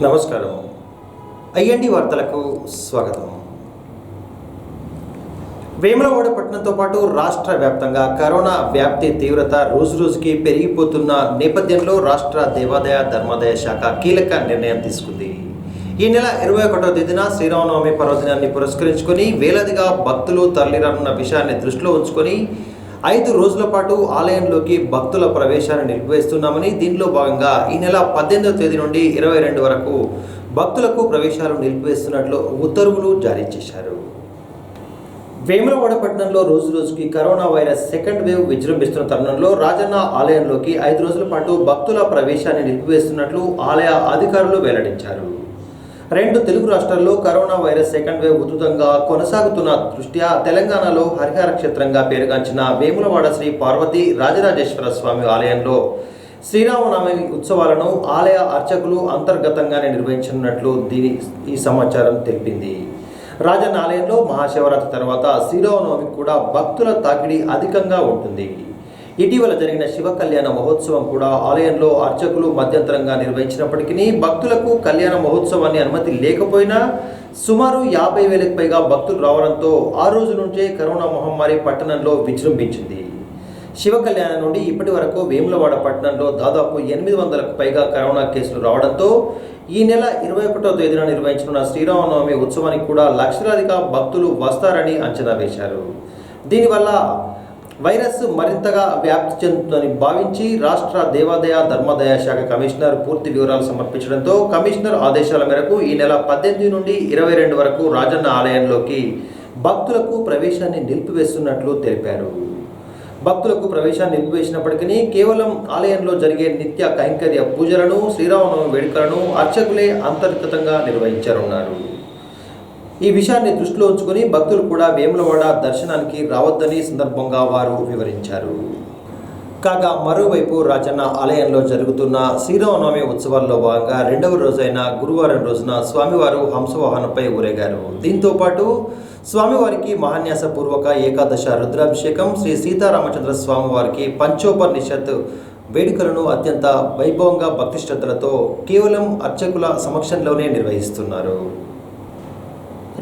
నమస్కారం. ఐఎన్డి వార్తలకు స్వాగతం. వేములవాడ పట్టణంతో పాటు రాష్ట్ర వ్యాప్తంగా కరోనా వ్యాప్తి తీవ్రత రోజురోజుకి పెరిగిపోతున్న నేపథ్యంలో రాష్ట్ర దేవాదాయ ధర్మాదాయ శాఖ కీలక నిర్ణయం తీసుకుంది. ఈ నెల 21వ తేదీన శ్రీరామనవమి పర్వదినాన్ని పురస్కరించుకొని వేలాదిగా భక్తులు తరలిరానున్న విషయాన్ని దృష్టిలో ఉంచుకొని 5 రోజుల పాటు ఆలయంలోకి భక్తుల ప్రవేశాన్ని నిలిపివేస్తున్నామని, దీనిలో భాగంగా ఈ నెల 18వ తేదీ నుండి 22 వరకు భక్తులకు ప్రవేశాలు నిలిపివేస్తున్నట్లు ఉత్తర్వులు జారీ చేశారు. వేములవాడ పట్టణంలో రోజురోజుకి కరోనా వైరస్ సెకండ్ వేవ్ విజృంభిస్తున్న తరుణంలో రాజన్న ఆలయంలోకి 5 రోజుల పాటు భక్తుల ప్రవేశాన్ని నిలిపివేస్తున్నట్లు ఆలయ అధికారులు వెల్లడించారు. 2 తెలుగు రాష్ట్రాల్లో కరోనా వైరస్ సెకండ్ వేవ్ ఉధృతంగా కొనసాగుతున్న దృష్ట్యా తెలంగాణలో హరిహర క్షేత్రంగా పేరుగాంచిన వేములవాడ శ్రీ పార్వతీ రాజరాజేశ్వర స్వామి ఆలయంలో శ్రీరామనవమి ఉత్సవాలను ఆలయ అర్చకులు అంతర్గతంగానే నిర్వహించనున్నట్లు ఈ సమాచారం తెలిపింది. రాజన్న ఆలయంలో మహాశివరాత్రి తర్వాత శ్రీరామనవమి కూడా భక్తుల తాకిడి అధికంగా ఉంటుంది. ఇటీవల జరిగిన శివ కళ్యాణ మహోత్సవం కూడా ఆలయంలో అర్చకులు మధ్యంతరంగా నిర్వహించినప్పటికీ భక్తులకు కళ్యాణ మహోత్సవాన్ని అనుమతి లేకపోయినా సుమారు 50,000కు పైగా భక్తులు రావడంతో ఆ రోజు నుంచే కరోనా మహమ్మారి పట్టణంలో విజృంభించింది. శివ కళ్యాణం నుండి ఇప్పటి వరకు వేములవాడ పట్టణంలో దాదాపు 800కు పైగా కరోనా కేసులు రావడంతో ఈ నెల 21వ తేదీన నిర్వహించనున్న శ్రీరామనవమి ఉత్సవానికి కూడా లక్షలాదిగా భక్తులు వస్తారని అంచనా వేశారు. దీనివల్ల వైరస్ మరింతగా వ్యాప్తి చెందుతుందని భావించి రాష్ట్ర దేవాదాయ ధర్మాదాయ శాఖ కమిషనర్ పూర్తి వివరాలు సమర్పించడంతో కమిషనర్ ఆదేశాల మేరకు ఈ నెల 18 నుండి 22 వరకు రాజన్న ఆలయంలోకి భక్తులకు ప్రవేశాన్ని నిలిపివేస్తున్నట్లు తెలిపారు. భక్తులకు ప్రవేశాన్ని నిలిపివేసినప్పటికీ కేవలం ఆలయంలో జరిగే నిత్య కైంకర్య పూజలను, శ్రీరామనవమి వేడుకలను అర్చకులే అంతర్గతంగా నిర్వహించనున్నారు. ఈ విషయాన్ని దృష్టిలో ఉంచుకొని భక్తులు కూడా వేములవాడ దర్శనానికి రావద్దని సందర్భంగా వారు వివరించారు. కాగా మరోవైపు రాజన్న ఆలయంలో జరుగుతున్న శ్రీరామనవమి ఉత్సవాల్లో భాగంగా 2వ రోజైన గురువారం రోజున స్వామివారు హంసవాహనంపై ఊరేగారు. దీంతో పాటు స్వామివారికి మహాన్యాసపూర్వక ఏకాదశ రుద్రాభిషేకం, శ్రీ సీతారామచంద్ర స్వామివారికి పంచోపనిషత్ వేడుకలను అత్యంత వైభవంగా భక్తి శ్రద్ధలతో కేవలం అర్చకుల సమక్షంలోనే నిర్వహిస్తున్నారు.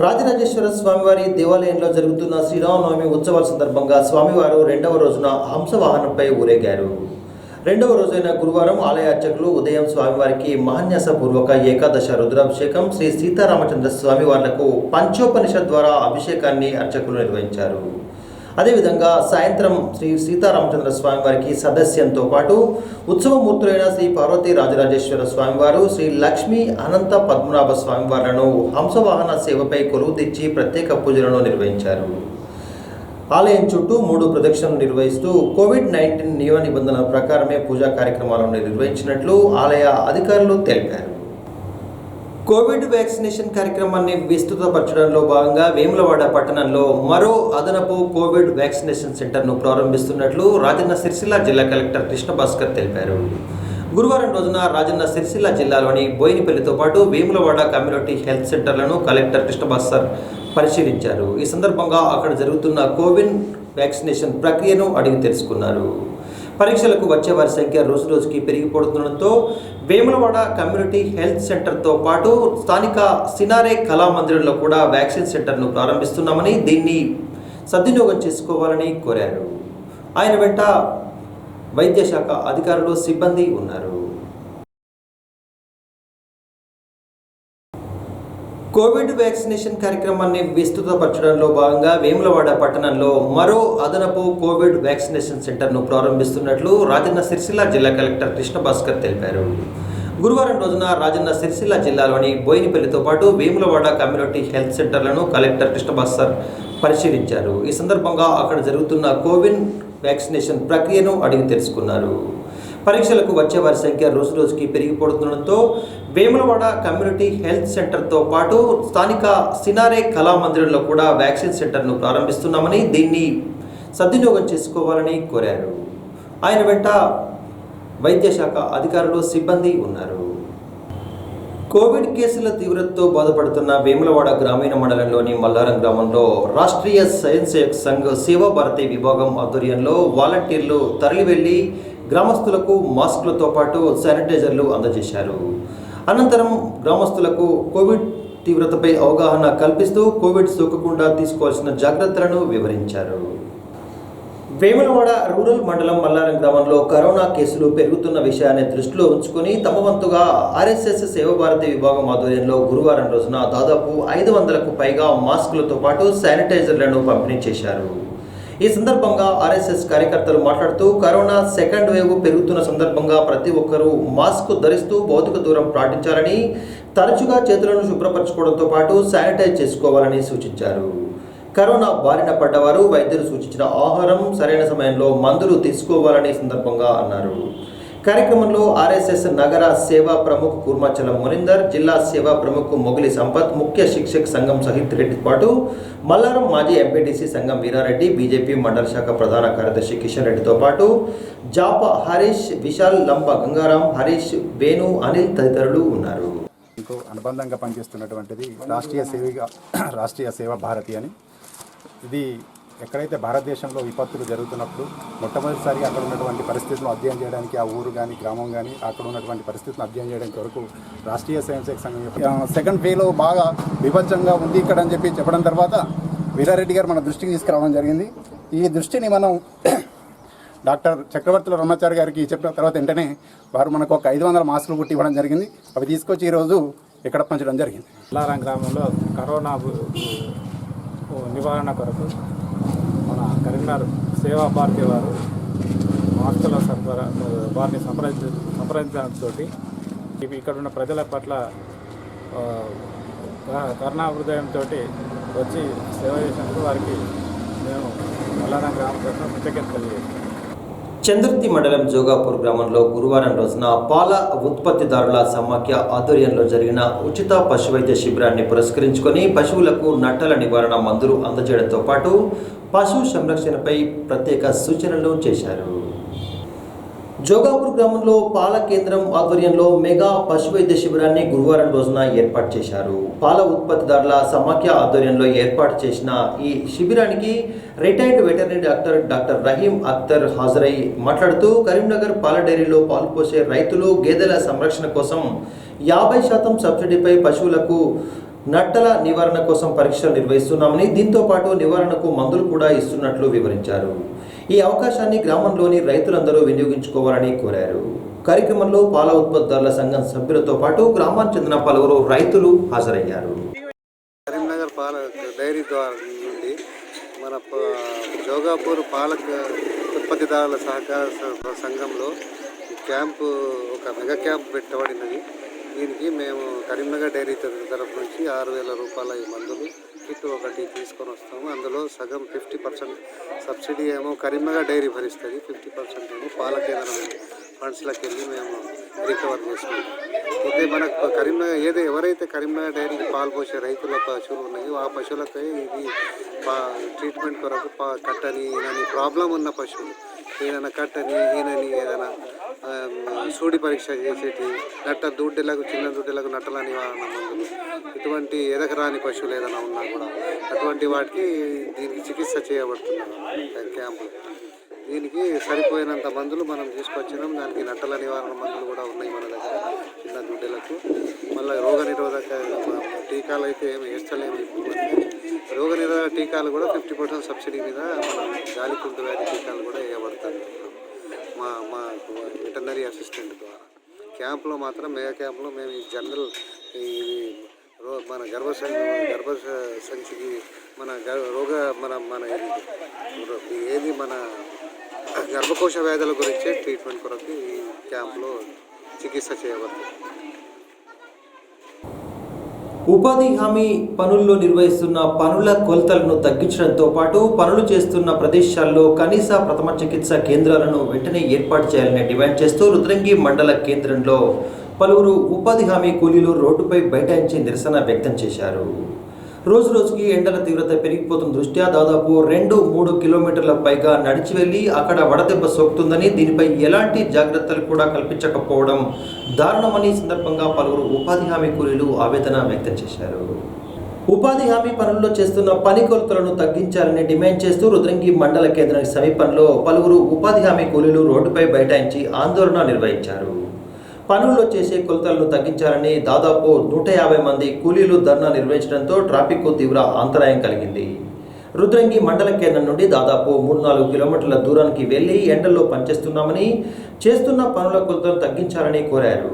రాజరాజేశ్వర స్వామివారి దేవాలయంలో జరుగుతున్న శ్రీరామనవమి ఉత్సవాల సందర్భంగా స్వామివారు 2వ రోజున హంసవాహనంపై ఊరేగారు. 2వ రోజైన గురువారం ఆలయ అర్చకులు ఉదయం స్వామివారికి మహాన్యాసపూర్వక ఏకాదశ రుద్రాభిషేకం, శ్రీ సీతారామచంద్ర స్వామివార్లకు పంచోపనిషత్ ద్వారా అభిషేకాన్ని అర్చకులు నిర్వహించారు. అదేవిధంగా సాయంత్రం శ్రీ సీతారామచంద్ర స్వామివారికి సదస్యంతో పాటు ఉత్సవమూర్తులైన శ్రీ పార్వతీ రాజరాజేశ్వర స్వామివారు, శ్రీ లక్ష్మీ అనంత పద్మనాభ స్వామివార్లను హంసవాహన సేవపై కొలువు తెచ్చి ప్రత్యేక పూజలను నిర్వహించారు. ఆలయం చుట్టూ 3 ప్రదక్షిణలు నిర్వహిస్తూ కోవిడ్-19 నియమ నిబంధనల ప్రకారమే పూజా కార్యక్రమాలను నిర్వహించినట్లు ఆలయ అధికారులు తెలిపారు. కోవిడ్ వ్యాక్సినేషన్ కార్యక్రమాన్ని విస్తృతపరచడంలో భాగంగా వేములవాడ పట్టణంలో మరో అదనపు కోవిడ్ వ్యాక్సినేషన్ సెంటర్ను ప్రారంభిస్తున్నట్లు రాజన్న సిరిసిల్ల జిల్లా కలెక్టర్ కృష్ణభాస్కర్ తెలిపారు. గురువారం రోజున రాజన్న సిరిసిల్ల జిల్లాలోని బోయినపల్లితో పాటు వేములవాడ కమ్యూనిటీ హెల్త్ సెంటర్లను కలెక్టర్ కృష్ణభాస్కర్ పరిశీలించారు. ఈ సందర్భంగా అక్కడ జరుగుతున్న కోవిడ్ వ్యాక్సినేషన్ ప్రక్రియను అడిగి తెలుసుకున్నారు. పరీక్షలకు వచ్చే వారి సంఖ్య రోజురోజుకి పెరిగిపోతుండటంతో వేములవాడ కమ్యూనిటీ హెల్త్ సెంటర్తో పాటు స్థానిక సినారే కళామందిరంలో కూడా వ్యాక్సిన్ సెంటర్ను ప్రారంభిస్తున్నామని, దీన్ని సద్వినియోగం చేసుకోవాలని కోరారు. ఆయన వెంట వైద్య శాఖ అధికారులు, సిబ్బంది ఉన్నారు. కోవిడ్ వ్యాక్సినేషన్ కార్యక్రమాన్ని విస్తృతపరచడంలో భాగంగా వేములవాడ పట్టణంలో మరో అదనపు కోవిడ్ వ్యాక్సినేషన్ సెంటర్ను ప్రారంభిస్తున్నట్లు రాజన్న సిరిసిల్ల జిల్లా కలెక్టర్ కృష్ణభాస్కర్ తెలిపారు. గురువారం రోజున రాజన్న సిరిసిల్ల జిల్లాలోని బోయినపల్లితో పాటు వేములవాడ కమ్యూనిటీ హెల్త్ సెంటర్లను కలెక్టర్ కృష్ణభాస్కర్ పరిశీలించారు. ఈ సందర్భంగా అక్కడ జరుగుతున్న కోవిడ్ వ్యాక్సినేషన్ ప్రక్రియను అడిగి తెలుసుకున్నారు. పరీక్షలకు వచ్చే వారి సంఖ్య రోజురోజుకి పెరిగిపోతుండటంతో వేములవాడ కమ్యూనిటీ హెల్త్ సెంటర్తో పాటు స్థానిక సినారే కళామందిరంలో కూడా వ్యాక్సిన్ సెంటర్ను ప్రారంభిస్తున్నామని, దీన్ని సద్వినియోగం చేసుకోవాలని కోరారు. ఆయన వెంట వైద్య శాఖ అధికారులు, సిబ్బంది ఉన్నారు. కోవిడ్ కేసుల తీవ్రతతో బాధపడుతున్న వేములవాడ గ్రామీణ మండలంలోని మల్లారం గ్రామంలో రాష్ట్రీయ స్వయం సేవక్ సంఘ్ సేవా భారతి విభాగం ఆధ్వర్యంలో వాలంటీర్లు తరలి వెళ్లి గ్రామస్తులకు మాస్కులతో పాటు శానిటైజర్లు అందజేశారు. అనంతరం గ్రామస్తులకు కోవిడ్ తీవ్రతపై అవగాహన కల్పిస్తూ కోవిడ్ సోకకుండా తీసుకోవాల్సిన జాగ్రత్తలను వివరించారు. వేములవాడ రూరల్ మండలం మల్లారం గ్రామంలో కరోనా కేసులు పెరుగుతున్న విషయాన్ని దృష్టిలో ఉంచుకుని తమ వంతుగా ఆర్ఎస్ఎస్ సేవాభారతి విభాగం ఆధ్వర్యంలో గురువారం రోజున దాదాపు 500కు పైగా మాస్కులతో పాటు శానిటైజర్లను పంపిణీ చేశారు. ఈ సందర్భంగా ఆర్ఎస్ఎస్ కార్యకర్తలు మాట్లాడుతూ కరోనా సెకండ్ వేవ్ పెరుగుతున్న సందర్భంగా ప్రతి ఒక్కరూ మాస్క్ ధరిస్తూ భౌతిక దూరం పాటించాలని, తరచుగా చేతులను శుభ్రపరచుకోవడంతో పాటు శానిటైజ్ చేసుకోవాలని సూచించారు. కరోనా బారిన పడ్డవారు వైద్యులు సూచించిన ఆహారం, సరైన సమయంలో మందులు తీసుకోవాలని సందర్భంగా అన్నారు. కార్యక్రమంలో ఆర్ఎస్ఎస్ నగర సేవా ప్రముఖ్ కూర్మాచలం మునిందర్, జిల్లా సేవా ప్రముఖ్ మొగిలి సంపత్, ముఖ్య శిక్షక్ సంఘం సహిత్ రెడ్డితో పాటు మల్లారం మాజీ ఎంపీటీసీ సంఘం వీరారెడ్డి, బీజేపీ మండల శాఖ ప్రధాన కార్యదర్శి కిషన్ రెడ్డితో పాటు జాప హరీష్, విశాల్, లంప గంగారాం, హరీష్, వేణు, అనిల్ తదితరులు ఉన్నారు. అనుబంధంగా పనిచేస్తున్నటువంటిది రాష్ట్రీయ సేవా భారతి అని. ఇది ఎక్కడైతే భారతదేశంలో విపత్తులు జరుగుతున్నప్పుడు మొట్టమొదటిసారి అక్కడ ఉన్నటువంటి పరిస్థితులను అధ్యయనం చేయడానికి ఆ ఊరు కానీ గ్రామం కానీ అక్కడ ఉన్నటువంటి పరిస్థితులను అధ్యయనం చేయడానికి వరకు రాష్ట్రీయ స్వయంసేవక సంఘం సెకండ్ వేలో బాగా విభజంగా ఉంది ఇక్కడ అని చెప్పడం తర్వాత వీరారెడ్డి గారు మన దృష్టికి తీసుకురావడం జరిగింది. ఈ దృష్టిని మనం డాక్టర్ చక్రవర్తుల రమాచారి గారికి చెప్పిన తర్వాత వెంటనే వారు మనకు ఒక 500 మాస్కులు కుట్టి ఇవ్వడం జరిగింది. అవి తీసుకొచ్చి ఈరోజు ఇక్కడ పంచడం జరిగింది. మల్లారం గ్రామంలో కరోనా నివారణ కొరకు మన కరీంనగర్ సేవా భారతి వారు మాస్కుల సరఫరా వారిని సంప్రదించడంతో ఇక్కడ ఉన్న ప్రజల పట్ల కరుణా హృదయంతో వచ్చి సేవ చేసినందుకు వారికి మేము మల్లారం గ్రామం తరఫున కృతజ్ఞతలు తెలియజేస్తాం. చంద్రుతి మండలం జోగాపూర్ గ్రామంలో గురువారం రోజున పాల ఉత్పత్తిదారుల సమాఖ్య ఆధ్వర్యంలో జరిగిన ఉచిత పశువైద్య శిబిరాన్ని పురస్కరించుకొని పశువులకు నట్టల నివారణ మందులు అందజేయడంతో పాటు పశు సంరక్షణపై ప్రత్యేక సూచనలు చేశారు. జోగాపూర్ గ్రామంలో పాల కేంద్రం ఆధ్వర్యంలో మెగా పశువైద్య శిబిరాన్ని గురువారం రోజున ఏర్పాటు చేశారు. పాల ఉత్పత్తిదారుల సమాఖ్య ఆధ్వర్యంలో ఏర్పాటు చేసిన ఈ శిబిరానికి retired veterinary doctor Rahim Akhtar హాజరై మాట్లాడుతూ కరీంనగర్ పాల డైరీలో పాలు పోసే రైతులు గేదెల సంరక్షణ కోసం 50% సబ్సిడీపై పశువులకు నట్టల నివారణ కోసం పరీక్షలు నిర్వహిస్తున్నామని, దీంతో పాటు నివారణకు మందులు కూడా ఇస్తున్నట్లు వివరించారు. ఈ అవకాశాన్ని గ్రామంలోని రైతులందరూ వినియోగించుకోవాలని కోరారు. కార్యక్రమంలో పాల ఉత్పత్తిదారుల సంఘం సభ్యులతో పాటు గ్రామానికి చెందిన పలువురు రైతులు హాజరయ్యారు. కరీంనగర్ పాల డైరీ ద్వారా నుండి మన జోగాపూర్ పాల ఉత్పత్తిదారుల సహకార సంఘంలో క్యాంపు, ఒక మెగా క్యాంప్ పెట్టబడినది. దీనికి మేము కరీంనగర్ డైరీ తరఫు నుంచి 6,000 రూపాయల ఈ మందులు కిట్ ఒకటి తీసుకొని వస్తాము. అందులో సగం 50% సబ్సిడీ ఏమో కరీంనగర్ డైరీ భరిస్తుంది, 50% ఏమో పాల కేంద్రం ఫండ్స్లోకి వెళ్ళి మేము రికవర్ చేసుకుంటాం. అయితే మనకు కరీంనగర్ ఎవరైతే కరీంనగర్ డైరీకి పాలు పోసే రైతుల పశువులు ఉన్నాయో ఆ పశువులపై ఇది ట్రీట్మెంట్ కొరకు కట్టని ఈయనని ప్రాబ్లం ఉన్న పశువులు, ఈయన కట్టని ఈయనని ఏదైనా సూడి పరీక్ష చేసేటి దూడ్డెలకు, చిన్న దూడ్డెలకు నట్టల నివారణ మందులు, ఇటువంటి ఎదగరాని పశువులు ఏదైనా ఉన్నా కూడా అటువంటి వాటికి దీనికి చికిత్స చేయబడుతున్నారు క్యాంపులు. దీనికి సరిపోయినంత మందులు మనం తీసుకొచ్చినాం. దానికి నట్టల నివారణ మందులు కూడా ఉన్నాయి మన దగ్గర చిన్న దూడ్డెలకు. మళ్ళీ రోగ నిరోధక టీకాలు అయితే ఏమి వేస్తలేము ఇప్పుడు. రోగ నిరోధక టీకాలు కూడా 50% సబ్సిడీ మీద మనం గాలికుంటు వ్యాధి టీకాలు కూడా వేయబడతాయి మా వెటర్నరీ అసిస్టెంట్ ద్వారా. క్యాంప్లో మాత్రం మెగా క్యాంప్లో మేము ఈ జనరల్ మన గర్భ సంచికి మన రోగ మన ఏది మన గర్భకోశ వ్యాధుల గురించే ట్రీట్మెంట్ కొరకు ఈ క్యాంప్లో చికిత్స చేయబడుతుంది. ఉపాధి హామీ పనుల్లో నిర్వహిస్తున్న పనుల కొలతలను తగ్గించడంతో పాటు పనులు చేస్తున్న ప్రదేశాల్లో కనీస ప్రథమ చికిత్స కేంద్రాలను వెంటనే ఏర్పాటు చేయాలని డిమాండ్ చేస్తూ రుద్రంగి మండల కేంద్రంలో పలువురు ఉపాధి హామీ కూలీలు రోడ్డుపై బైఠాయించి నిరసన వ్యక్తం చేశారు. రోజురోజుకి ఎండల తీవ్రత పెరిగిపోతున్న దృష్ట్యా దాదాపు 2-3 కిలోమీటర్ల పైగా నడిచి వెళ్ళి అక్కడ వడదెబ్బ సోకుతుందని, దీనిపై ఎలాంటి జాగ్రత్తలు కూడా కల్పించకపోవడం దారుణమని సందర్భంగా పలువురు ఉపాధి హామీ కూలీలు ఆవేదన వ్యక్తం చేశారు. ఉపాధి హామీ పనుల్లో చేస్తున్న పని కొలతలను తగ్గించాలని డిమాండ్ చేస్తూ రుద్రంగి మండల కేంద్రానికి సమీపంలో పలువురు ఉపాధి హామీ కూలీలు రోడ్డుపై బైఠాయించి ఆందోళన నిర్వహించారు. పనుల్లో చేసే కొలతలను తగ్గించాలని దాదాపు 150 మంది కూలీలు ధర్నా నిర్వహించడంతో ట్రాఫిక్కు తీవ్ర అంతరాయం కలిగింది. రుద్రంగి మండల కేంద్రం నుండి దాదాపు 3-4 కిలోమీటర్ల దూరానికి వెళ్లి ఎండల్లో పనిచేస్తున్నామని, చేస్తున్న పనుల కొలతలు తగ్గించాలని కోరారు.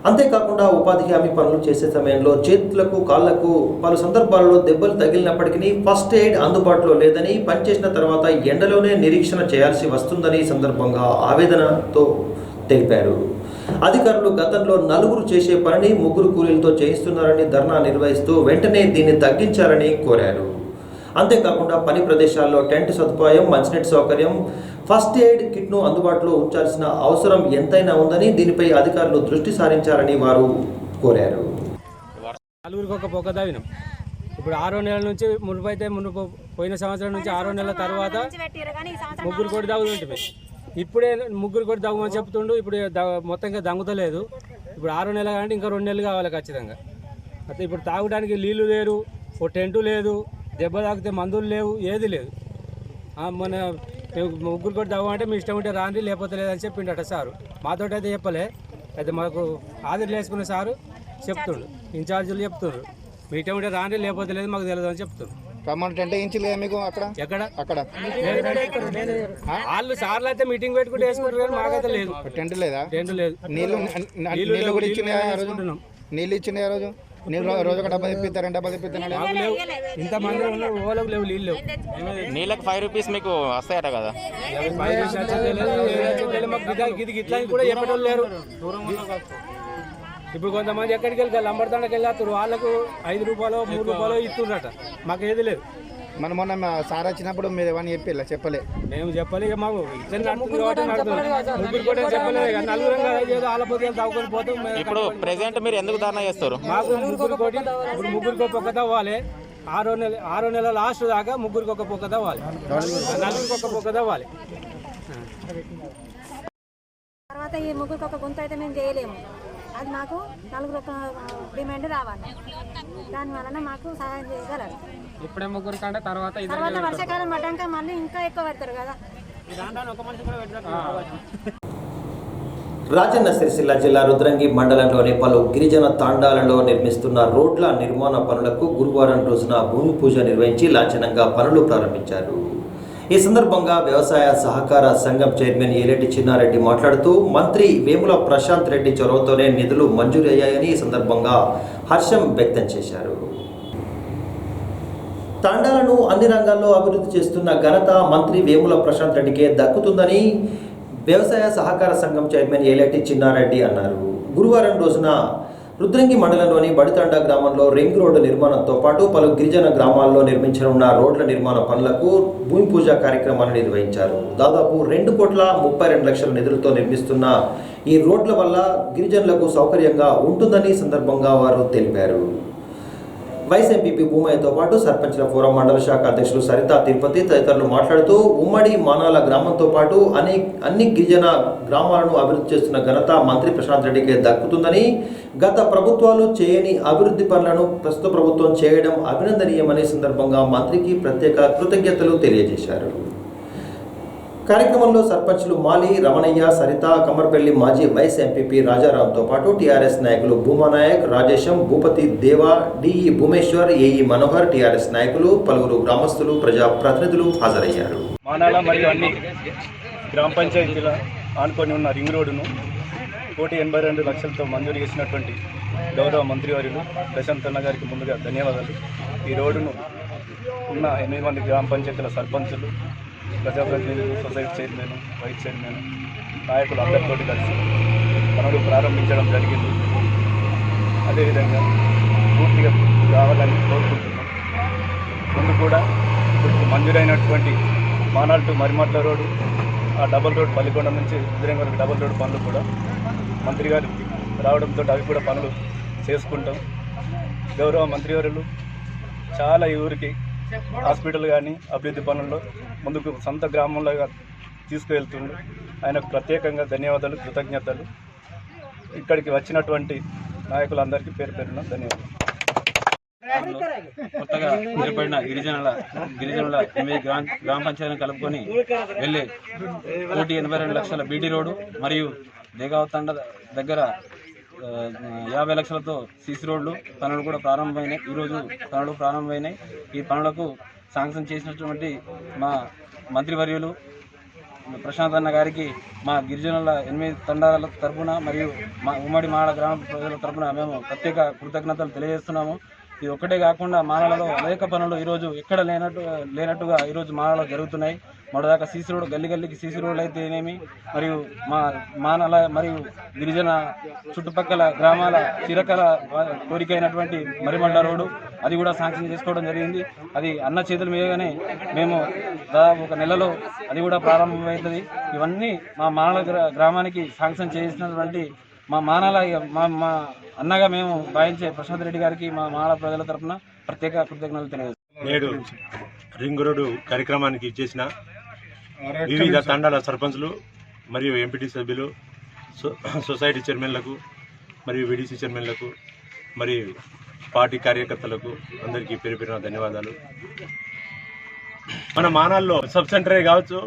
అంతేకాకుండా ఉపాధి హామీ పనులు చేసే సమయంలో చేతులకు కాళ్లకు పలు సందర్భాల్లో దెబ్బలు తగిలినప్పటికీ ఫస్ట్ ఎయిడ్ అందుబాటులో లేదని, పనిచేసిన తర్వాత ఎండలోనే నిరీక్షణ చేయాల్సి వస్తుందని సందర్భంగా ఆవేదనతో తెలిపారు. అధికారులు గతంలో 4 చేసే పనిని 3 కూలీలతో చేయిస్తున్నారని ధర్నా నిర్వహిస్తూ వెంటనే దీన్ని తగ్గించాలని కోరారు. అంతేకాకుండా పని ప్రదేశాల్లో టెంట్ సదుపాయం, మంచినీటి సౌకర్యం, ఫస్ట్ ఎయిడ్ కిట్ను అందుబాటులో ఉంచాల్సిన అవసరం ఎంతైనా ఉందని, దీనిపై అధికారులు దృష్టి సారించాలని వారు కోరారు. నలుగురికి ఒక పొగ తవ్వినాం. ఇప్పుడు 6వ నెలల నుంచి మునుపైతే పోయిన సంవత్సరం నుంచి 6వ నెలల తర్వాత 3 కోటి తగ్గుతుంటే ఇప్పుడే 3 కోటి తగ్గమని చెప్తుండు. ఇప్పుడు మొత్తంగా దగ్గుతలేదు. ఇప్పుడు 6వ నెల అంటే ఇంకా 2 నెలలు కావాలి ఖచ్చితంగా. అయితే ఇప్పుడు తాగడానికి నీళ్లు లేరు, ఓ టెంటు లేదు, దెబ్బ తాగితే మందులు లేవు, ఏది లేదు. మన 3 కోటి తగ్గమంటే మీ ఇష్టం ఉంటే రాండి, లేకపోతే లేదని చెప్పిండట సారు. మాతోటి అయితే చెప్పలే. అయితే మాకు ఆదిర్లు వేసుకున్న సారు చెప్తుండు, ఇన్ఛార్జీలు చెప్తుండ్రు మీ ఇష్టం ఉంటే రాండి, లేకపోతే లేదు మాకు తెలియదు అని చెప్తుండ్రు. టెంట్ వేయించలేదు మీకు అక్కడ? ఎక్కడ అక్కడ వాళ్ళు సార్లు అయితే మీటింగ్ పెట్టుకుంటే వేసుకుంటారు కానీ మాకైతే లేదు. టెంట్ లేదా? టెంట్ లేదు. నీళ్ళు కూడా ఇచ్చిన నీళ్ళు ఇచ్చిన రోజు నీళ్ళు రోజు ఒక డబ్బా తెప్పిస్తారని డబ్బా తెప్పిస్తాను ఇంతమంది ఓలకు లేవు, నీళ్ళు లేవు. నీళ్ళకి 5 రూపీస్ మీకు వస్తాయట కదా? మాకు ఇది ఇట్లా కూడా చెప్పేటోళ్ళు లేరు. ఇప్పుడు కొంతమంది ఎక్కడికి వెళ్ళి లంబడతాండకి వెళ్ళారు, వాళ్ళకు 5 రూపాయలు 3 రూపాయలు ఇస్తుండ్రట. మాకు ఏది లేదు. మొన్న సార్ వచ్చినప్పుడు మీరు ఏమని చెప్పలే? మేము చెప్పలే. ఇక మాకు ఇట్లా 3 కోటి చెప్పలేదు. నలుగురు ఆలపోతే తవ్వుకొని పోతాం. ఇప్పుడు ప్రెసెంట్ మీరు ఎందుకు ధర్నా చేస్తారు? మాకు 3 కోటి ఇప్పుడు 3 పొక్క తవ్వాలి. 6వ నెల లాస్ట్ దాకా 3 పొక్క తవ్వాలి, 4 పొక్క తవ్వాలి. తర్వాత ఈ 3 గుంత అయితే మేము చేయలేము. అది మాకు 4 డిమాండ్ రావాలి. దాని వలన మాకు సహాయం చేయగలరు. ఇప్పుడే 3 కంటే తర్వాత వర్షాకాలం పడ్డాక మళ్ళీ ఇంకా ఎక్కువ పెడతారు కదా. రాజన్న సిరిసిల్ల జిల్లా రుద్రంగి మండలంలోని పలు గిరిజన తాండాలలో నిర్మిస్తున్న రోడ్ల నిర్మాణ పనులకు గురువారం రోజున భూమి పూజ నిర్వహించి లాంఛనంగా పనులు ప్రారంభించారు. ఈ సందర్భంగా వ్యవసాయ సహకార సంఘం చైర్మన్ ఏలేటి చిన్నారెడ్డి మాట్లాడుతూ మంత్రి వేముల ప్రశాంత్ రెడ్డి చొరవతోనే నిధులు మంజూరు అయ్యాయని ఈ సందర్భంగా హర్షం వ్యక్తం చేశారు. తాండాలను అన్ని రంగాల్లో అభివృద్ధి చేస్తున్న ఘనత మంత్రి వేముల ప్రశాంత్ రెడ్డికే దక్కుతుందని వ్యవసాయ సహకార సంఘం చైర్మన్ ఏలేటి చిన్నారెడ్డి అన్నారు. గురువారం రోజున రుద్రంగి మండలంలోని బడితండ గ్రామంలో రింగ్ రోడ్డు నిర్మాణంతో పాటు పలు గిరిజన గ్రామాల్లో నిర్మించనున్న రోడ్ల నిర్మాణ పనులకు భూమి పూజ కార్యక్రమాన్ని నిర్వహించారు. దాదాపు 2,32,00,000 నిధులతో నిర్మిస్తున్న ఈ రోడ్ల వల్ల గిరిజనులకు సౌకర్యంగా ఉంటుందని సందర్భంగా వారు తెలిపారు. వైస్ ఎంపీపీ భూమయ్యతో పాటు సర్పంచ్ల ఫోరం మండల శాఖ అధ్యక్షులు సరితా తిరుపతి తదితరులు మాట్లాడుతూ ఉమ్మడి మానాల గ్రామంతో పాటు అన్ని గిరిజన గ్రామాలను అభివృద్ధి చేస్తున్న ఘనత మంత్రి ప్రశాంత్ రెడ్డికే దక్కుతుందని, గత ప్రభుత్వాలు చేయని అభివృద్ధి పనులను ప్రస్తుత ప్రభుత్వం చేయడం అభినందనీయమనే సందర్భంగా మంత్రికి ప్రత్యేక కృతజ్ఞతలు తెలియజేశారు. కార్యక్రమంలో సర్పంచ్లు మాలి, రమణయ్య, సరిత, కమర్పల్లి మాజీ వైస్ ఎంపీపీ రాజారాంతో పాటు టీఆర్ఎస్ నాయకులు భూమానాయక్, రాజేశం, భూపతి దేవా, DE Bhumeshwar, AE Manohar, TRS నాయకులు, పలువురు గ్రామస్తులు, ప్రజా ప్రతినిధులు హాజరయ్యారు. మానాల మరియు అన్ని గ్రామ పంచాయతీల ఆనుకొని ఉన్న రింగ్ రోడ్డును 1,82 లక్షలతో మంజూరు చేసినటువంటి గౌరవ మంత్రివర్యులు ప్రశాంత్ అన్న గారికి ముందుగా ధన్యవాదాలు. ఈ రోడ్డును ఉన్న 8 మంది గ్రామ పంచాయతీల సర్పంచులు, ప్రజాప్రతినిధులు, సొసైటీ చైర్మన్, వైస్ చైర్మన్, నాయకులు అందరితో కలిసి పనులు ప్రారంభించడం జరిగింది. అదేవిధంగా పూర్తిగా కావాలని కోరుకుంటున్నాం. ముందు కూడా ఇప్పుడు మంజూరైనటువంటి మానాల్ టు మరిమట్ల రోడ్డు, ఆ డబుల్ రోడ్ పల్లికొండ నుంచి ఉదయం వరకు డబుల్ రోడ్ పనులు కూడా మంత్రి గారు రావడంతో అవి కూడా పనులు చేసుకుంటాం. గౌరవ మంత్రివర్యులు చాలా ఈ ఊరికి హాస్పిటల్ కానీ అభివృద్ధి పనుల్లో ముందుకు సొంత గ్రామంలో తీసుకువెళ్తుండ్రు. ఆయనకు ప్రత్యేకంగా ధన్యవాదాలు, కృతజ్ఞతలు. ఇక్కడికి వచ్చినటువంటి నాయకులందరికీ పేరు పేరున ధన్యవాదాలు. కొత్తగా ఏర్పడిన గిరిజనుల 8 గ్రామ పంచాయతీలను కలుపుకొని వెళ్ళే 1,82,00,000 బీటీ రోడ్డు మరియు దేగావ్ తండ దగ్గర 50 లక్షలతో సీసీ రోడ్లు పనులు కూడా ప్రారంభమైనాయి. ఈరోజు పనులు ప్రారంభమైనాయి. ఈ పనులకు శాంక్షన్ చేసినటువంటి మా మంత్రివర్యులు ప్రశాంత్ అన్న గారికి మా గిరిజనుల 8 తండాల తరఫున మరియు మా ఉమ్మడి మాడ గ్రామ ప్రజల తరఫున మేము ప్రత్యేక కృతజ్ఞతలు తెలియజేస్తున్నాము. ఇది ఒక్కటే కాకుండా మాలలో అనేక పనులు ఈరోజు ఎక్కడ లేనట్టుగా ఈరోజు మాలలో జరుగుతున్నాయి. మొదటిదాకా సీసీ రోడ్ గల్లికి సీసీ రోడ్లు అయితేనేమి, మరియు మా మానల మరియు గిరిజన చుట్టుపక్కల గ్రామాల చిరకల కోరిక అయినటువంటి మరిమండ రోడ్డు అది కూడా శాంక్షన్ చేసుకోవడం జరిగింది. అది అన్న చేతుల మీదగానే మేము దాదాపు 1 నెలలో అది కూడా ప్రారంభమవుతుంది. ఇవన్నీ మా మానల గ్రామానికి శాంక్షన్ చేసినటువంటి మా మానల మా అన్నగా మేము భావించే ప్రశాంత్ రెడ్డి గారికి మా మానల ప్రజల తరఫున ప్రత్యేక కృతజ్ఞతలు తెలియజేస్తున్నాం. నేడు రింగ్ రోడ్డు కార్యక్రమానికి చేసిన వివిధ తండాల సర్పంచ్లు మరియు ఎంపీటీ సభ్యులు, సొసైటీ చైర్మన్లకు మరియు వీడీసీ చైర్మన్లకు మరియు పార్టీ కార్యకర్తలకు అందరికీ పేరు పేరున ధన్యవాదాలు. మన మానాల్లో సబ్ సెంటరే కావచ్చు,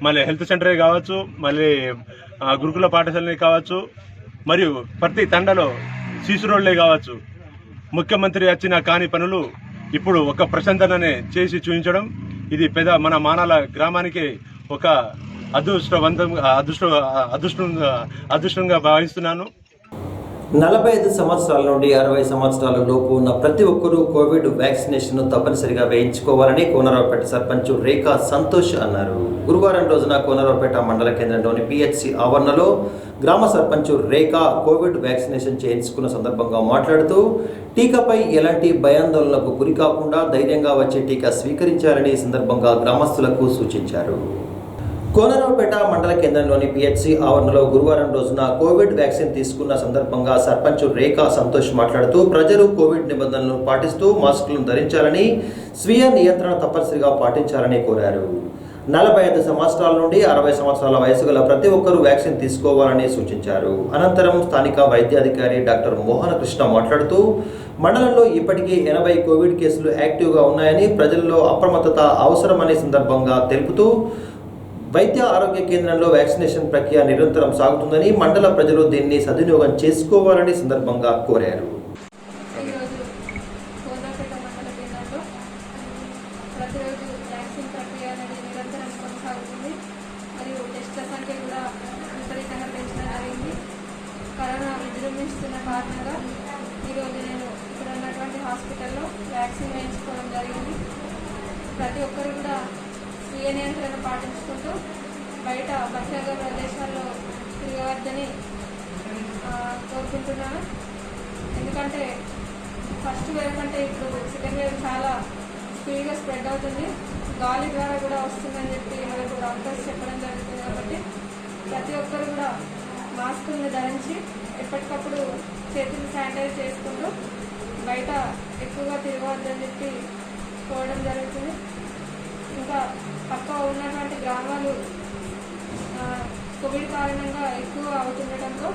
మళ్ళీ హెల్త్ సెంటరే కావచ్చు, మళ్ళీ గురుకుల పాఠశాలనే కావచ్చు, మరియు ప్రతి తండలో సీసీ రోడ్లే కావచ్చు, ముఖ్యమంత్రి వచ్చిన కాని పనులు ఇప్పుడు ఒక ప్రశాంతననే చేసి చూపించడం ఇది మన మానాల గ్రామానికి ఒక అదృష్టంగా భావిస్తున్నాను. 45 సంవత్సరాల నుండి 60 సంవత్సరాల లోపు ఉన్న ప్రతి ఒక్కరూ కోవిడ్ వ్యాక్సినేషన్ తప్పనిసరిగా వేయించుకోవాలని కోనరావుపేట సర్పంచ్ రేఖా సంతోష్ అన్నారు. గురువారం రోజున కోనరావుపేట మండల కేంద్రంలోని పిహెచ్సి ఆవరణలో గ్రామ సర్పంచ్ రేఖా కోవిడ్ వ్యాక్సినేషన్ చేయించుకున్న సందర్భంగా మాట్లాడుతూ టీకాపై ఎలాంటి భయాందోళనలకు గురి కాకుండా ధైర్యంగా వచ్చే టీకా స్వీకరించాలని ఈ సందర్భంగా గ్రామస్తులకు సూచించారు. కోనరావుపేట మండల కేంద్రంలోని పిహెచ్సి ఆవరణలో గురువారం రోజున కోవిడ్ వ్యాక్సిన్ తీసుకున్న సందర్భంగా సర్పంచ్ రేఖా సంతోష్ మాట్లాడుతూ ప్రజలు కోవిడ్ నిబంధనలను పాటిస్తూ మాస్కులను ధరించాలని, స్వీయ నియంత్రణ తప్పనిసరిగా పాటించాలని కోరారు. 45 సంవత్సరాల నుండి 60 సంవత్సరాల వయసు గల ప్రతి ఒక్కరూ వ్యాక్సిన్ తీసుకోవాలని సూచించారు. అనంతరం స్థానిక వైద్యాధికారి డాక్టర్ మోహన కృష్ణ మాట్లాడుతూ మండలంలో ఇప్పటికీ 80 కోవిడ్ కేసులు యాక్టివ్గా ఉన్నాయని, ప్రజల్లో అప్రమత్తత అవసరమనే సందర్భంగా తెలుపుతూ వైద్య ఆరోగ్య కేంద్రంలో వ్యాక్సినేషన్ ప్రక్రియ నిరంతరం సాగుతుందని, మండల ప్రజలు దీన్ని సద్వినియోగం చేసుకోవాలని సందర్భంగా కోరారు. ప్రతిరోజు వ్యాక్సిన్ ప్రక్రియ అనేది నిరంతరం కొనసాగుతుంది. మరియు టెస్ట్ల సంఖ్య కూడా విపరీతంగా పెంచడం జరిగింది. కరోనా విజృంభిస్తున్న కారణంగా ఈరోజు నేను ఇక్కడ ఉన్నటువంటి హాస్పిటల్లో వ్యాక్సిన్ వేయించుకోవడం జరిగింది. ప్రతి ఒక్కరు కూడా స్వీయ నియంత్రణ పాటించుకుంటూ బయట బహిరంగ ప్రదేశాల్లో తిరగవద్దని కోరుకుంటున్నాను. ఎందుకంటే ఫస్ట్ వేవ్ కంటే ఇప్పుడు సెకండ్ వేవ్ చాలా స్పీడ్గా స్ప్రెడ్ అవుతుంది. గాలి ద్వారా కూడా వస్తుందని చెప్పి మనకు డాక్టర్స్ చెప్పడం జరుగుతుంది. కాబట్టి ప్రతి ఒక్కరు కూడా మాస్కులను ధరించి ఎప్పటికప్పుడు చేతులు శానిటైజ్ చేసుకుంటూ బయట ఎక్కువగా తిరగవద్దని చెప్పి కోరడం జరుగుతుంది. ఇంకా పక్క ఉన్నటువంటి గ్రామాలు కోవిడ్ కారణంగా ఎక్కువ అవుతుండటంతో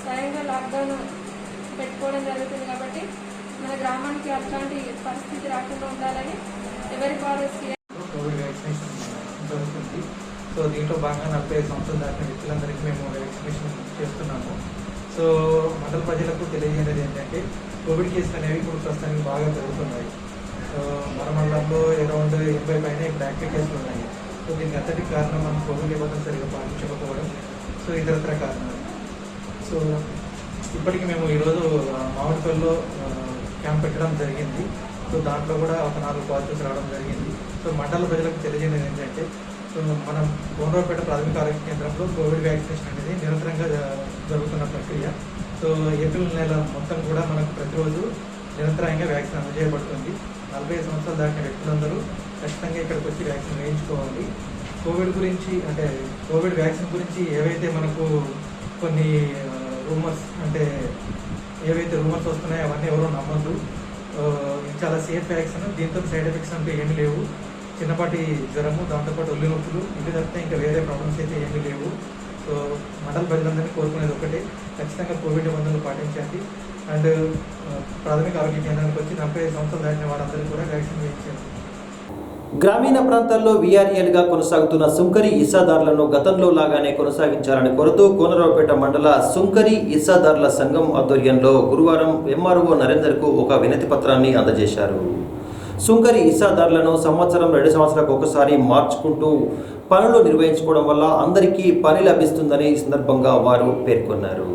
స్వయంగా లాక్డౌన్ పెట్టుకోవడం జరుగుతుంది. కాబట్టి మన గ్రామానికి అట్లాంటి పరిస్థితి రాకుండా ఉండాలని ఎవరి పాలసీ కోవిడ్ వ్యాక్సినేషన్ జరుగుతుంది. సో దీంట్లో భాగంగా 45 సంవత్సరాలు దాటిన వ్యక్తులందరికీ మేము వ్యాక్సినేషన్ చేస్తున్నాము. సో మండల ప్రజలకు తెలియజేయలేదు ఏంటంటే కోవిడ్ కేసులు అనేవి ఇప్పుడు ప్రస్తుతానికి బాగా పెరుగుతున్నాయి. సో మన మండలంలో అరౌండ్ 80 పైన ఇప్పుడు యాక్టివ్ కేసులు ఉన్నాయి. సో దీనికి అంతటి కారణం మనం కోవిడ్ నిబంధనలు సరిగ్గా పాటించకపోవడం, సో ఇతరత్ర కారణాలు. సో ఇప్పటికీ మేము ఈరోజు మామిడిపల్లిలో క్యాంప్ పెట్టడం జరిగింది. సో దాంట్లో కూడా ఒక 4 పాజిటివ్స్ రావడం జరిగింది. సో మండల ప్రజలకు తెలియజేయడం ఏంటంటే సో మనం కోనరావుపేట ప్రాథమిక ఆరోగ్య కేంద్రంలో కోవిడ్ వ్యాక్సినేషన్ అనేది నిరంతరంగా జరుగుతున్న ప్రక్రియ. సో ఏప్రిల్ నెల మొత్తం కూడా మనకు ప్రతిరోజు నిరంతరంగా వ్యాక్సిన్ అందజేయబడుతుంది. 45 సంవత్సరాలు దాటిన వ్యక్తులందరూ ఖచ్చితంగా ఇక్కడికి వచ్చి వ్యాక్సిన్ వేయించుకోవాలి. కోవిడ్ గురించి అంటే కోవిడ్ వ్యాక్సిన్ గురించి ఏవైతే మనకు కొన్ని రూమర్స్ అంటే ఏవైతే రూమర్స్ వస్తున్నాయో అవన్నీ ఎవరో నమ్మద్దు. చాలా సేఫ్ వ్యాక్సిన్. దీంతో సైడ్ ఎఫెక్ట్స్ అంటూ ఏమీ లేవు. చిన్నపాటి జ్వరము, దాంతోపాటు ఒళ్ళు నొప్పులు, ఇవి తప్పితే ఇంకా వేరే ప్రాబ్లమ్స్ అయితే ఏమీ లేవు. సో మండల ప్రజలందరినీ కోరుకునేది ఒకటే, ఖచ్చితంగా కోవిడ్ నిబంధనలు పాటించండి. అండ్ ప్రాథమిక ఆరోగ్య కేంద్రానికి వచ్చి 45 సంవత్సరాలు దాటిన వారందరికీ కూడా వ్యాక్సిన్ వేయించండి. గ్రామీణ ప్రాంతాల్లో వీఆర్ఏలుగా కొనసాగుతున్న సుంకరి ఇసాదారులను గతంలో లాగానే కొనసాగించాలని కోరుతూ కోనరావుపేట మండల సుంకరి ఇసాదారుల సంఘం ఆధ్వర్యంలో గురువారం ఎంఆర్ఓ నరేందర్కు ఒక వినతి పత్రాన్ని అందజేశారు. సుంకరి ఇసాదారులను సంవత్సరం 2 సంవత్సరాలకు ఒకసారి మార్చుకుంటూ పనులు నిర్వహించుకోవడం వల్ల అందరికీ పని లభిస్తుందని ఈ సందర్భంగా వారు పేర్కొన్నారు.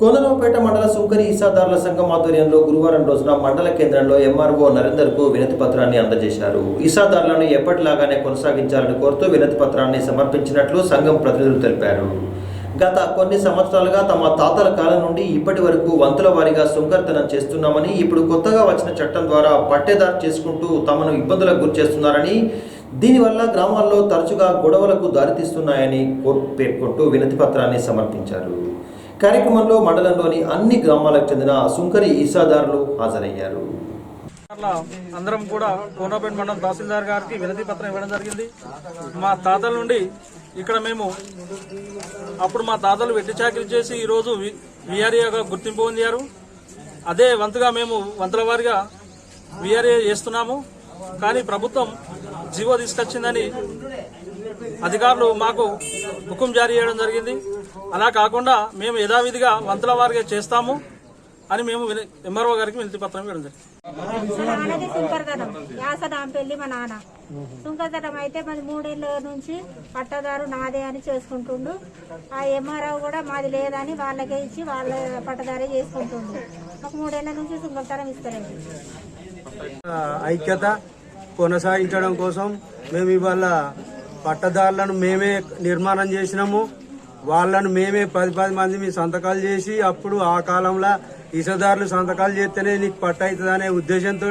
కోనరావుపేట మండల సుంకరి ఇసాదారుల సంఘం ఆధ్వర్యంలో గురువారం రోజున మండల కేంద్రంలో ఎంఆర్ఓ నరేందర్కు వినతి పత్రాన్ని అందజేశారు. ఇసాదారులను ఎప్పటిలాగానే కొనసాగించాలని కోరుతూ వినతి పత్రాన్ని సమర్పించినట్లు సంఘం ప్రతినిధులు తెలిపారు. గత కొన్ని సంవత్సరాలుగా తమ తాతల కాలం నుండి ఇప్పటి వరకు వంతుల వారీగా సుంకర్తనం చేస్తున్నామని, ఇప్పుడు కొత్తగా వచ్చిన చట్టం ద్వారా పట్టేదారు చేసుకుంటూ తమను ఇబ్బందులకు గురిచేస్తున్నారని, దీనివల్ల గ్రామాల్లో తరచుగా గొడవలకు దారితీస్తున్నాయని పేర్కొంటూ వినతి పత్రాన్ని సమర్పించారు. కార్యక్రమంలో మండలంలోని అన్ని గ్రామాలకు చెందిన సుంకరి ఇసాదారులు హాజరయ్యారు. అందరం కూడా కోనరావుపేట మండలం తహసీల్దార్ గారికి వినతి పత్రం ఇవ్వడం జరిగింది. మా తాతల నుండి ఇక్కడ మేము అప్పుడు మా తాతలు వెట్టి చాకరీ చేసి ఈరోజు వీఆర్ఏగా గుర్తింపు పొందారు. అదే వంతుగా మేము వంతుల వారిగా వీఆర్ఏ చేస్తున్నాము. కానీ ప్రభుత్వం జీవో తీసుకొచ్చిందని అధికారులు మాకు హుకుం జారీ చేయడం జరిగింది. అలా కాకుండా మేము యథావిధిగా వంతుల వారిగా చేస్తాము అని మేము ఎంఆర్ఓ గారికి వినతి పత్రం ఇవ్వడం జరిగింది. సుంకరదనం యాస నాంపెల్లి మా నాన్న సుంకరదనం అయితే మరి 3 ఏళ్ళ నుంచి పట్టదారు నాదే అని చేసుకుంటుండు. ఆ ఎంఆర్ఓ కూడా మాది లేదని వాళ్ళకే ఇచ్చి వాళ్ళ పట్టదారే చేసుకుంటుండు. ఒక 3 ఏళ్ళ నుంచి సుంకరదనం ఇస్తలేదు. ఐక్యత కొనసాగించడం కోసం మేము ఇవాళ పట్టదారులను మేమే నిర్మాణం చేసినాము. వాళ్ళను మేమే 10 మంది మీ సంతకాలు చేసి అప్పుడు ఆ కాలంలో ఇసదారులు సంతకాలు చేస్తేనే నీకు పట్ట అవుతుంది అనే ఉద్దేశంతో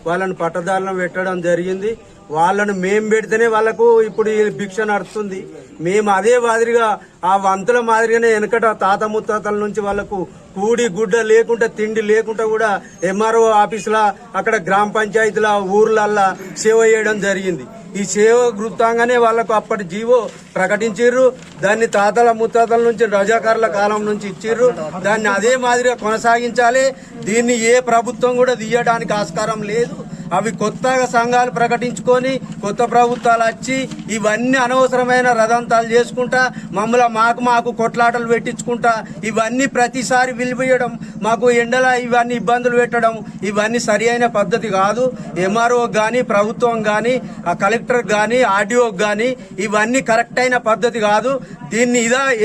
వాళ్ళని పట్టదారులను పెట్టడం జరిగింది. వాళ్ళను మేము పెడితేనే వాళ్ళకు ఇప్పుడు ఈ భిక్ష నడుస్తుంది. మేము అదే మాదిరిగా ఆ వంతుల మాదిరిగానే వెనకట తాత ముత్తాతల నుంచి వాళ్ళకు కూడి గుడ్డ లేకుండా తిండి లేకుండా కూడా ఎంఆర్ఓ ఆఫీసులో అక్కడ గ్రామ పంచాయతీల ఊర్లల్లా సేవ చేయడం జరిగింది. ఈ సేవ గుర్తంగానే వాళ్ళకు అప్పటి జీవో ప్రకటించారు. దాన్ని తాతల ముత్తాతల నుంచి రజాకారుల కాలం నుంచి ఇచ్చిర్రు. దాన్ని అదే మాదిరిగా కొనసాగించాలి. దీన్ని ఏ ప్రభుత్వం కూడా తీయడానికి ఆస్కారం లేదు. అవి కొత్తగా సంఘాలు ప్రకటించుకొని కొత్త ప్రభుత్వాలు వచ్చి ఇవన్నీ అనవసరమైన రదంతాలు చేసుకుంటా మమ్మల్ని మాకు కొట్లాటలు పెట్టించుకుంటా ఇవన్నీ ప్రతిసారి విలువేయడం, మాకు ఎండల ఇవన్నీ ఇబ్బందులు పెట్టడం ఇవన్నీ సరి అయిన పద్ధతి కాదు. ఎంఆర్ఓ కానీ ప్రభుత్వం కానీ ఆ కలెక్టర్ కానీ ఆర్డీఓకి కానీ ఇవన్నీ కరెక్ట్ అయిన పద్ధతి కాదు. దీన్ని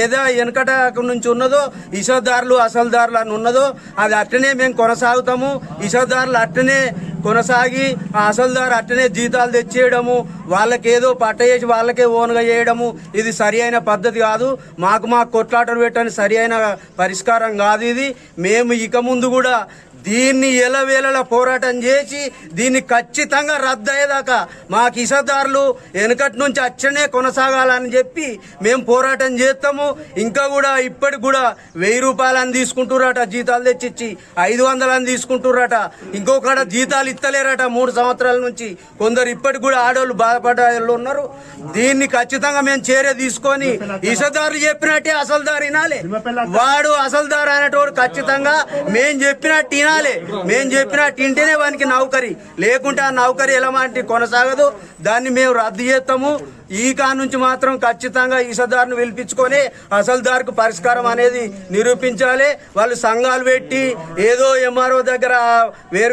ఏదో వెనకట నుంచి ఉన్నదో ఇసదారులు అసలుదారులు అని ఉన్నదో అది అట్టనే మేము కొనసాగుతాము. ఇసదారులు అట్టనే కొనసాగి ఆ అసలుదారు అట్టనే జీతాలు తెచ్చేయడము, వాళ్ళకేదో పట్ట చేసి వాళ్ళకే ఓన్గా చేయడము ఇది సరి అయిన పద్ధతి కాదు. మాకు కొట్లాటలు పెట్టని సరి అయిన పరిష్కారం కాదు ఇది. మేము ఇక ముందు కూడా దీన్ని ఎలవేళలా పోరాటం చేసి దీన్ని ఖచ్చితంగా రద్దు అయ్యేదాకా మాకు ఇసదారులు వెనకటి నుంచి అచ్చనే కొనసాగాలని చెప్పి మేము పోరాటం చేస్తాము. ఇంకా కూడా ఇప్పటికి కూడా 1000 రూపాయలని తీసుకుంటుర్రట జీతాలు తెచ్చిచ్చి, 500 అని తీసుకుంటుర్రట. ఇంకొకడ జీతాలు ఇస్తలేరట 3 సంవత్సరాల నుంచి. కొందరు ఇప్పటికి కూడా ఆడవాళ్ళు బాధపడ్డ వాళ్ళు ఉన్నారు. దీన్ని ఖచ్చితంగా మేము చర్య తీసుకొని ఇసదారులు చెప్పినట్టే అసలుదారు వినాలి. వాడు అసలుదారు అనేటోడు ఖచ్చితంగా మేము చెప్పినట్టు మేము చెప్పినట్టు ఇంటేనే వానికి నౌకరీ, లేకుంటే ఆ నౌకరీ ఎలాంటి కొనసాగదు. దాన్ని మేము రద్దు చేస్తాము. ఈ కాడ నుంచి మాత్రం ఖచ్చితంగా ఇసదారును పిలిపించుకొని అసలుదారుకు పరిష్కారం అనేది నిరూపించాలి. వాళ్ళు సంఘాలు పెట్టి ఏదో ఎంఆర్ఓ దగ్గర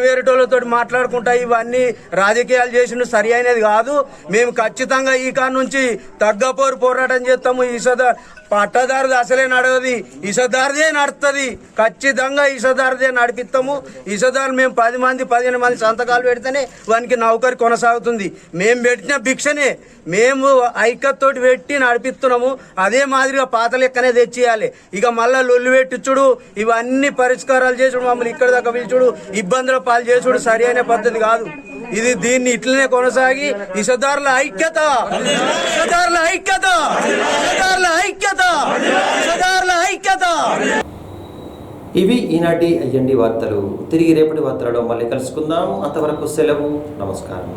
వేరుటోళ్ళతో మాట్లాడుకుంటా ఇవన్నీ రాజకీయాలు చేసిన సరి అయినది కాదు. మేము ఖచ్చితంగా ఈ కాడ నుంచి తగ్గపోరు పోరాటం చేస్తాము. ఇసదారు పట్టదారుది అసలే నడవది, ఇసదారుదే నడుస్తుంది. ఖచ్చితంగా ఇసదారుదే నడిపిస్తాము. ఇసదారు మేము 10 మంది 15 మంది సంతకాలు పెడితేనే వానికి నౌకరి కొనసాగుతుంది. మేము పెట్టిన భిక్షనే మేము ఐక్యతతోటి పెట్టి నడిపిస్తున్నాము. అదే మాదిరిగా పాత లెక్కనే తెచ్చేయాలి. ఇక మళ్ళా లొల్లు పెట్టించుడు ఇవన్నీ పరిష్కారాలు చేసుడు మమ్మల్ని ఇక్కడ దాకా పిలుచుడు ఇబ్బందుల పాలు చేసుడు సరి అయిన పద్ధతి కాదు ఇది. దీన్ని ఇట్లనే కొనసాగి ఇసదారుల ఐక్యత, ఇసదారుల ఐక్యత, ఇసదారుల ఐక్యత, ఇసదారుల ఐక్యత. ఇవి ఈనాటి అయ్యండి వార్తలు. తిరిగి రేపటి వార్తలలో మళ్ళీ కలుసుకుందాం. అంతవరకు సెలవు. నమస్కారం.